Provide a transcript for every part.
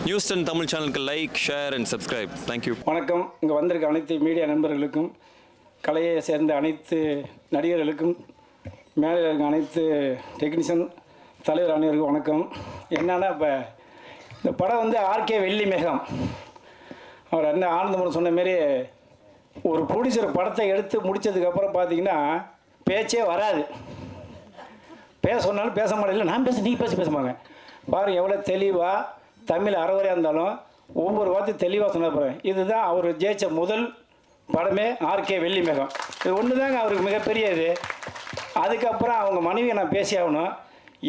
News 10 Tamil சேனலுக்கு like, share and subscribe. Thank you. வணக்கம். இங்கே வந்திருக்க அனைத்து மீடியா நண்பர்களுக்கும், கலையை சேர்ந்த அனைத்து நடிகர்களுக்கும், மேலே இருக்க அனைத்து டெக்னீஷியன் தலைவர் அனைவருக்கும் வணக்கம். என்னன்னா, இப்போ இந்த படம் வந்து ஆர்கே வெள்ளிமேகம் அவர் என்ன ஆனந்தமன் சொன்ன மாரி ஒரு ப்ரொடியூசர் படத்தை எடுத்து முடித்ததுக்கப்புறம் பார்த்தீங்கன்னா பேச்சே வராது. பேச சொன்னாலும் பேச மாட்டேன், நான் பேச நீங்கள் பேச மாங்க. பாருங்கள் எவ்வளோ தெளிவாக தமிழ் அறவரையாக இருந்தாலும் ஒவ்வொரு வார்த்தையும் தெளிவாக சொன்ன போகிறேன். இதுதான் அவர் ஜெயிச்ச முதல் படமே ஆர்கே வெள்ளிமேகம். இது ஒன்று தாங்க அவருக்கு மிகப்பெரிய இது. அதுக்கப்புறம் அவங்க மனைவியை நான் பேசி ஆகணும்.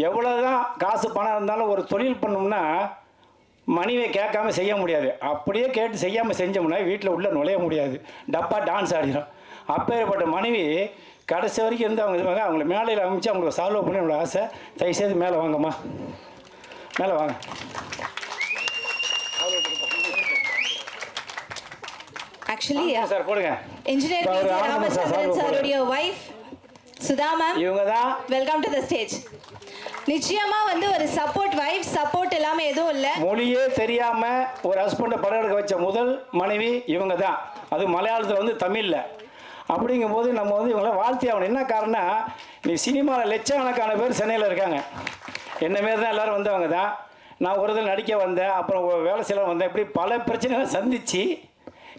எவ்வளோ தான் காசு பணம் இருந்தாலும் ஒரு தொழில் பண்ணோம்னா மனைவியை கேட்காம செய்ய முடியாது. அப்படியே கேட்டு செய்யாமல் செஞ்சோம்னா வீட்டில் உள்ளே நுழைய முடியாது, டப்பா டான்ஸ் ஆடிடும். அப்பேற்பட்ட மனைவி கடைசி வரைக்கும் இருந்து அவங்க அவங்கள மேலையில் அமைச்சு அவங்களுக்கு சால்வ் பண்ணி என்னோடய ஆசை. தயவுசெய்து மேலே வாங்கம்மா, மேலே வாங்க. Actually, சார் போடுங்க. engineer ராமச்சந்திரன் சாருடைய wife சுதா மேம் இவங்க தான் வெல்கம் டு தி ஸ்டேஜ். நிச்சயமா வந்து ஒரு சப்போர்ட் வைஃப் சப்போர்ட் எல்லாமே எதுவும் இல்லை. மொழியே தெரியாம ஒரு ஹஸ்பண்டை படம் எடுக்க வச்ச முதல் மனைவி இவங்க தான். அது மலையாளத்தில் வந்து தமிழில். அப்படிங்கும் போது நம்ம வந்து இவங்கள வாழ்த்தி ஆகணும். என்ன காரணம், நீ சினிமாவில் லட்சக்கணக்கான பேர் சென்னையில் இருக்காங்க. என்ன மாரி தான் எல்லோரும் வந்தவங்க தான். நான் ஒரு இதில் நடிக்க வந்தேன், அப்புறம் வேலை செய்ய வந்தேன். இப்படி பல பிரச்சனைகளை சந்தித்து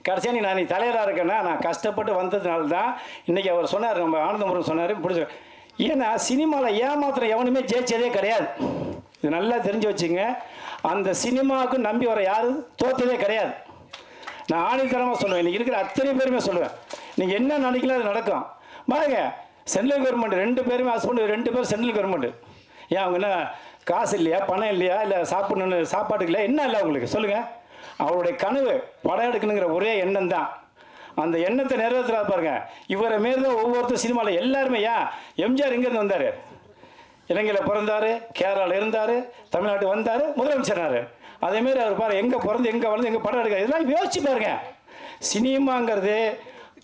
கடைசியாக நீ தலைவராக இருக்கேன்னா நான் கஷ்டப்பட்டு வந்ததுனால தான் இன்றைக்கி அவர் சொன்னார், நம்ம ஆனந்தமுருகன் சொன்னார் பிடிச்ச. ஏன்னா சினிமாவில் ஏமாத்திரம் எவனுமே ஜெயிச்சதே கிடையாது. இது நல்லா தெரிஞ்சு வச்சுங்க. அந்த சினிமாவுக்கு நம்பி வர யாரும் தோற்றதே கிடையாது. நான் ஆணித்தரமாக சொல்லுவேன், இன்றைக்கி இருக்கிற அத்தனை பேருமே சொல்லுவேன், நீங்கள் என்ன நினைக்கலாம் அது நடக்கும். பாருங்க, சென்ட்ரல் கவர்மெண்ட் 2 பேருமே ஹஸ்பண்ட் 2 பேர் சென்ட்ரல் கவர்மெண்ட். ஏன் அவங்க என்ன காசு இல்லையா, பணம் இல்லையா, இல்லை சாப்பிடணுன்னு சாப்பாட்டுக்கு இல்லை, என்ன இல்லை அவங்களுக்கு சொல்லுங்கள். அவருடைய கனவு படம் எடுக்கணுங்கிற ஒரே எண்ணம் தான். அந்த எண்ணத்தை நிறைவேற்றுறா பாருங்க. இவரை மாரி தான் ஒவ்வொருத்தரும் சினிமாவில் எல்லாருமே. ஏன் எம்ஜிஆர் இங்கேருந்து வந்தார், இலங்கையில் பிறந்தார், கேரளாவில் இருந்தார், தமிழ்நாட்டுக்கு வந்தார், முதலமைச்சர்னார். அதேமாரி அவர் பாரு எங்கே பிறந்து எங்கே வளர்ந்து எங்கே படம் எடுக்க, இதெல்லாம் யோசிச்சு பாருங்க. சினிமாங்கிறது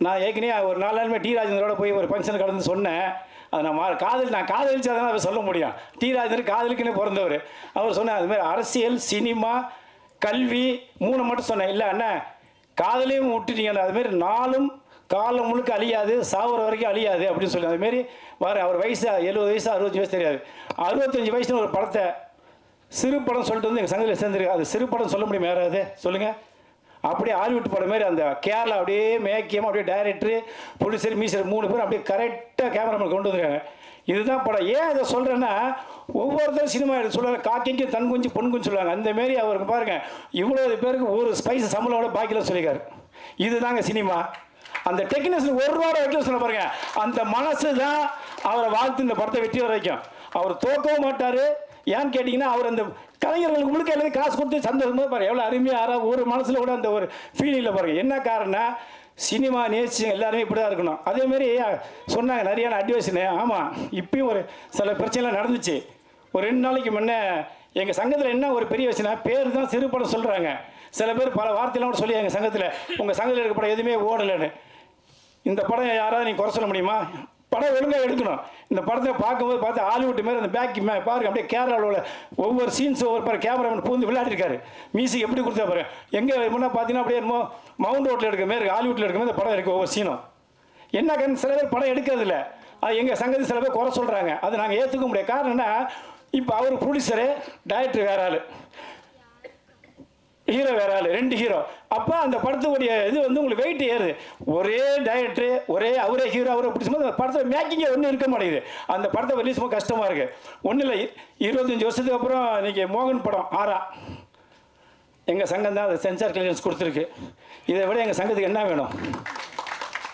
நான் ஏற்கனவே ஒரு 4 நாளுமே டி ராஜேந்திரோட போய் ஒரு ஃபங்க்ஷன் கடந்து சொன்னேன். அது நான் காதலிச்சா தான் அவர் சொல்ல முடியும். டி ராஜேந்திரன் காதலிக்குன்னு பிறந்தவர். அவர் சொன்னார் அதுமாதிரி அரசியல், சினிமா, கல்வி 3 மட்டும் சொன்னேன். இல்லை அண்ணா காதலையும் விட்டுட்டீங்க, அதுமாரி 4ம் காலம் முழுக்க அழியாது, சாகுற வரைக்கும் அழியாது அப்படின்னு சொல்லி அதுமாரி வர. அவர் வயசு 70 வயசு 65 வயசு தெரியாது, 65 வயசுன்னு ஒரு படத்தை சிறு படம் சொல்லிட்டு வந்து எங்கள் சங்கத்தில் சேர்ந்துருக்கு. அது சிறு படம் சொல்ல முடியுமா யாராவது சொல்லுங்கள். அப்படியே ஹாலிவுட் படம் மாதிரி அந்த கேரளா அப்படியே மேக்கியமாக அப்படியே டைரக்டரு ப்ரொடியூசர் மீசர் 3 பேர் அப்படியே கரெக்டாக கேமராமேன் கொண்டு வந்துருக்காங்க. இதுதான் படம். ஏன் இதை சொல்கிறேன்னா, ஒவ்வொருத்தரும் சினிமா எடுத்து சொல்கிறாங்க, காக்கைக்கு தன் குஞ்சு பொன் குஞ்சு சொல்லுவாங்க. அந்தமாரி அவருக்கு பாருங்கள் இவ்வளோ பேருக்கு ஒரு ஸ்பைஸ் சம்பளோட பாக்கியில் சொல்லிக்காரு. இதுதாங்க சினிமா. அந்த டெக்னீஷியன் 1 ரூபா வைக்கல சொல்ல பாருங்க. அந்த மனசு தான் அவரை வாழ்த்து இந்த படத்தை வெற்றி வர வைக்கும். அவர் தோக்கவும் மாட்டார். ஏன்னு கேட்டிங்கன்னா அவர் அந்த கலைஞர்களுக்கு முழுக்க எல்லாத்தையும் காசு கொடுத்து சந்தோஷமாக பாருங்கள் எவ்வளோ அருமையாக யாராவது ஒரு மனசில் கூட அந்த ஒரு ஃபீலிங்கில் பாருங்கள். என்ன காரணம், சினிமா நேசிச்சு எல்லாருமே இப்படி தான் இருக்கணும். அதேமாரி சொன்னாங்க நிறையான அட்வைஸ்னு. ஆமாம், இப்பயும் ஒரு சில பிரச்சனைலாம் நடந்துச்சு. ஒரு 2 நாளைக்கு முன்னே எங்கள் சங்கத்தில் என்ன ஒரு பெரிய விஷயம்னா, பேர் தான் சிறு படம் சொல்கிறாங்க. சில பேர் பல வார்த்தையெல்லாம் கூட சொல்லி எங்கள் சங்கத்தில் உங்கள் சங்கத்தில் இருக்க படம் எதுவுமே ஓடலைன்னு. இந்த படம் யாராவது நீங்கள் குறை சொல்ல முடியுமா? படம் ஒழுங்காக எடுக்கணும். இந்த படத்தை பார்க்கும்போது பார்த்து ஹாலிவுட் மாரி அந்த பேக் பாருங்க அப்படியே கேரளாவில் உள்ள ஒவ்வொரு சீன்ஸ் ஒவ்வொரு கேமராமேன் பூந்து விளையாடிருக்காரு. மியூசிக் எப்படி கொடுத்தா பாரு. எங்கே முன்னா பார்த்தீங்கன்னா அப்படியே என்னமோ மவுண்ட் ரோட்டில் எடுக்க மாரி ஹாலிவுட்டில் எடுக்க மாதிரி இந்த படம் இருக்குது ஒவ்வொரு சீனும். என்ன காரணம், சில பேர் படம் எடுக்கிறதில்ல. அது எங்கள் சங்கத்தில் சில பேர் குறை சொல்கிறாங்க. அது நாங்கள் ஏற்றுக்க முடியாது. காரணம்னா இப்போ அவர் ப்ரொடியூசரு, டைரக்டர் வேற ஆள், ஹீரோ வேற ஆள், 2 ஹீரோ. அப்போ அந்த படத்துடைய இது வந்து உங்களுக்கு வெயிட் ஏறுது. ஒரே டைரக்டரு, அவரே ஹீரோ, அவரை பிடிச்சும்போது அந்த படத்தில் மேக்கிங்கே ஒன்றும் இருக்க மாட்டேங்குது. அந்த படத்தை ரிலீஸ் பண்ண கஷ்டமாக இருக்குது. ஒன்றும் இல்லை, 25 வருஷத்துக்கு அப்புறம் இன்றைக்கி மோகன் படம் 6 எங்கள் சங்கம் தான் அதை சென்சார் கிளியரன்ஸ் கொடுத்துருக்கு. இதை விட எங்கள் சங்கத்துக்கு என்ன வேணும்?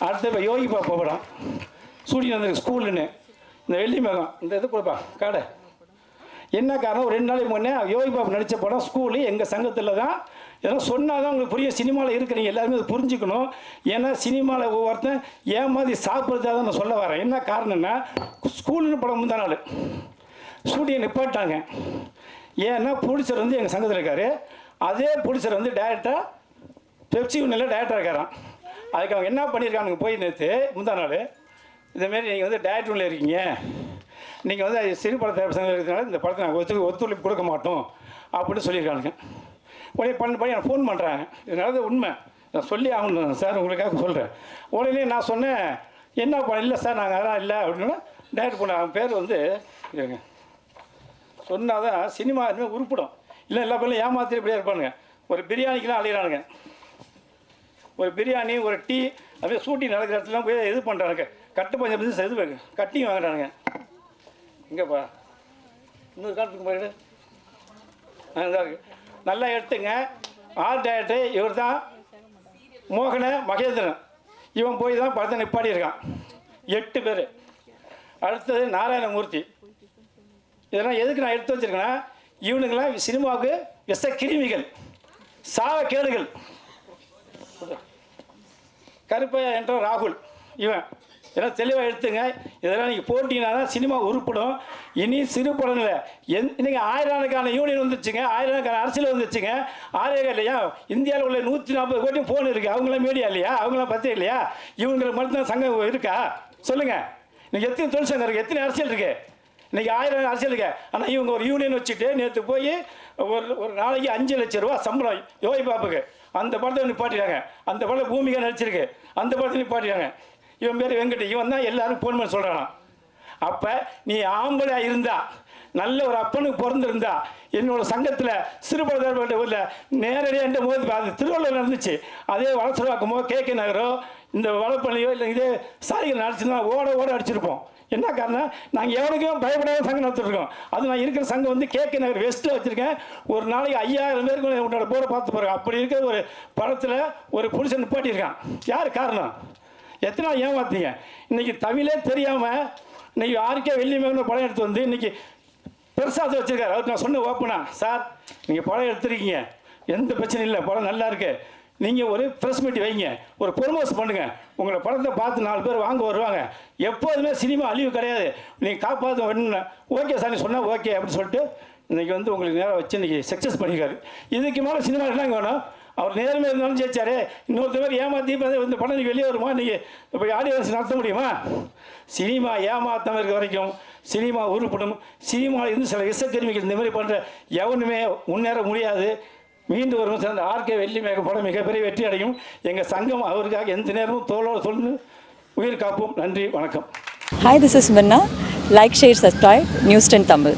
அடுத்து இப்போ யோகி பாப்பா படம் சூடின்னு வந்திருக்கு ஸ்கூலுன்னு. இந்த வெள்ளிமேகம் இந்த இது கொடுப்பா கடை. என்ன காரணம், ஒரு 2 நாளைக்கு முன்னே யோகி பாபு நடித்த படம் ஸ்கூலு எங்கள் சங்கத்தில் தான். இதெல்லாம் சொன்னால் தான் உங்களுக்கு புரிய. சினிமாவில் இருக்கிறீங்க எல்லாருமே அதை புரிஞ்சுக்கணும். ஏன்னா சினிமாவில் ஒவ்வொருத்தன் ஏமாதி சாப்பிட்றதா தான் நான் சொல்ல வரேன். என்ன காரணம்னா, ஸ்கூலுன்னு படம் முந்தா நாள் ஷூட்டிங்கை நிப்பாட்டாங்க. ஏன்னா ப்ரொடியூசர் வந்து எங்கள் சங்கத்தில் இருக்கார். அதே ப்ரொடியூசர் வந்து டேரக்டாக பெப்சி ஒன்றில் டேரக்டராக இருக்காரான். அதுக்கு அவங்க என்ன பண்ணியிருக்காங்க, போய் நேற்று முந்தா நாள் இதேமாரி நீங்கள் வந்து டேரக்டர் ஒன்றில் இருக்கீங்க, நீங்கள் வந்து சிறு பட தயாரிப்பு சங்கம் இருக்கிறதுனால இந்த படத்தை நாங்கள் ஒத்துழைப்பு கொடுக்க மாட்டோம் அப்படின்னு சொல்லியிருக்காங்க. உடனே பண்ணி எனக்கு ஃபோன் பண்ணுறாங்க. இதனால உண்மை நான் சொல்லி ஆகணும் சார், உங்களுக்காக சொல்கிறேன். உடனே நான் சொன்னேன், என்ன பண்ண இல்லை சார் நாங்கள் அதெல்லாம் இல்லை அப்படின்னா டேரக்ட் பண்ண. அவன் பேர் வந்து சொன்னால் தான் சினிமா இனிமேல் உருப்பிடும். இல்லை எல்லா பேரும் ஏமாத்திரி இப்படியே இருப்பானுங்க. ஒரு பிரியாணிக்கெலாம் அழைகிறானுங்க. ஒரு பிரியாணி ஒரு டீ அப்படியே ஷூட்டிங் நடக்கிற இடத்துலாம் போய் இது பண்ணுறானுங்க. கட்டு பஞ்சம் பிஸ்னஸ் இது கட்டிங் வாங்குறானுங்க. இங்கேப்பா இன்னொரு காலத்துக்கு போயிடு இதாக இருக்குது. நல்லா எடுத்துங்க. ஆர்ட் டைரக்டர் இவர் தான் மோகன மகேந்திரன். இவன் போய் தான் படத்தை நிப்பாடியிருக்கான். 8 பேர். அடுத்தது நாராயணமூர்த்தி. இதெல்லாம் எதுக்கு நான் எடுத்து வச்சுருக்கேன்னா, இவனுங்களாம் சினிமாவுக்கு விஷ கிருமிகள், சாவ கேடுகள். கருப்பையா என்ற ராகுல் இவன். இதெல்லாம் தெளிவாக எடுத்துங்க. இதெல்லாம் நீங்கள் போட்டிங்கன்னா தான் சினிமா உருப்படும். இனி சிறு படம் இல்லை, இன்றைக்கி ஆயிரக்கணக்கான யூனியன் வந்துச்சுங்க, ஆயிரக்கணக்கான அரசியல் வந்துச்சுங்க. இல்லையா இந்தியாவில் உள்ள 140 கோடி ஃபோன் இருக்குது. அவங்களாம் மீடியா இல்லையா? அவங்களாம் பற்றி இல்லையா? இவங்களை மட்டும்தான் சங்கம் இருக்கா? சொல்லுங்கள். இன்றைக்கி எத்தனை தொழிற்சங்கம் இருக்குது, எத்தனை அரசியல் இருக்குது? இன்றைக்கி 1000 அரசியல் இருக்கு. ஆனால் இவங்க ஒரு யூனியன் வச்சுட்டு நேற்று போய் ஒரு நாளைக்கு 5 லட்சம் ரூபா சம்பளம் யோகி பாப்புக்கு. அந்த படத்தை நிப்பாட்டிட்டாங்க. அந்த படம் பூமிகா நடிச்சிருக்கு, அந்த படத்தை நிப்பாட்டிட்டாங்க. இவன் பேர் வெங்கட். இவன் தான் எல்லாரும் ஃபோன் பண்ணி சொல்கிறான். அப்போ நீ ஆம்பளையாக இருந்தா, நல்ல ஒரு அப்பனுக்கு பிறந்திருந்தா, என்னோட சங்கத்தில் சிறுபட ஊரில் நேரடியாக என்ற போது அது திருவள்ளுவர் நடந்துச்சு. அதே வளசரவாக்கமோ கேகே நகரோ இந்த வளப்பள்ளியோ இல்லை இதே சாரிகள் நடிச்சுன்னா ஓட அடிச்சிருப்போம். என்ன காரணம்? நாங்கள் எவனுக்கும் பயப்படாத சங்கம் நடத்திருக்கோம். அது நான் இருக்கிற சங்கம் வந்து கேகே நகர் வெஸ்ட்டில் வச்சுருக்கேன். ஒரு நாளைக்கு 5000 பேருக்கு உன்னோட போர்டை பார்த்து போகிறேன். அப்படி இருக்கிற ஒரு படத்தில் ஒரு புருஷன் நிப்பாட்டியிருக்கான். யார் காரணம்? எத்தனை நாள் ஏமாத்தீங்க? இன்றைக்கி தமிழே தெரியாமல் இன்றைக்கி ஆர்கே வெள்ளிமேகன் படம் எடுத்து வந்து இன்றைக்கி பெருசாக வச்சுருக்காரு. அவருக்கு நான் சொன்ன ஓப்பனா, சார் நீங்கள் படம் எடுத்துருக்கீங்க, எந்த பிரச்சனையும் இல்லை, படம் நல்லா இருக்குது, நீங்கள் ஒரு ப்ரெஸ் மீட் வைங்க, ஒரு ப்ரொமோஸ் பண்ணுங்கள், உங்களை படத்தை பார்த்து 4 பேர் வாங்க வருவாங்க. எப்போதுமே சினிமா அழிவு கிடையாது, நீங்கள் காப்பாற்ற வேணும்னு. ஓகே சார் நீ சொன்னால் ஓகே அப்படின்னு சொல்லிட்டு இன்றைக்கி வந்து உங்களுக்கு நேரம் வச்சு இன்றைக்கி சக்ஸஸ் பண்ணியிருக்காரு. இதுக்கு மேலே சினிமா என்னங்க வேணும்? அவர் நேர்மை இருந்தாலும் ஜெயிச்சாரு. இன்னொருத்த பேர் ஏமாற்றி இந்த படம் நீங்கள் வெளியே வருமா? நீங்கள் இப்போ ஆடியன்ஸ் நடத்த முடியுமா? சினிமா ஏமாற்றம் இருக்க வரைக்கும் சினிமா உருப்படும். சினிமாவில் இருந்து சில விஷக்கிருமிகள் இந்த மாதிரி பண்ணுற எவனுமே முன்னேற முடியாது. மீண்டும் ஒரு சேர்ந்த ஆர்கே வெள்ளிமேகன் படம் மிகப்பெரிய வெற்றி அடையும். எங்கள் சங்கம் அவருக்காக எந்த நேரமும் தோளோடு சொல்லு உயிர் காப்போம். நன்றி, வணக்கம். Hi, this is Minna. Like, share, subscribe, News 10 Tamil.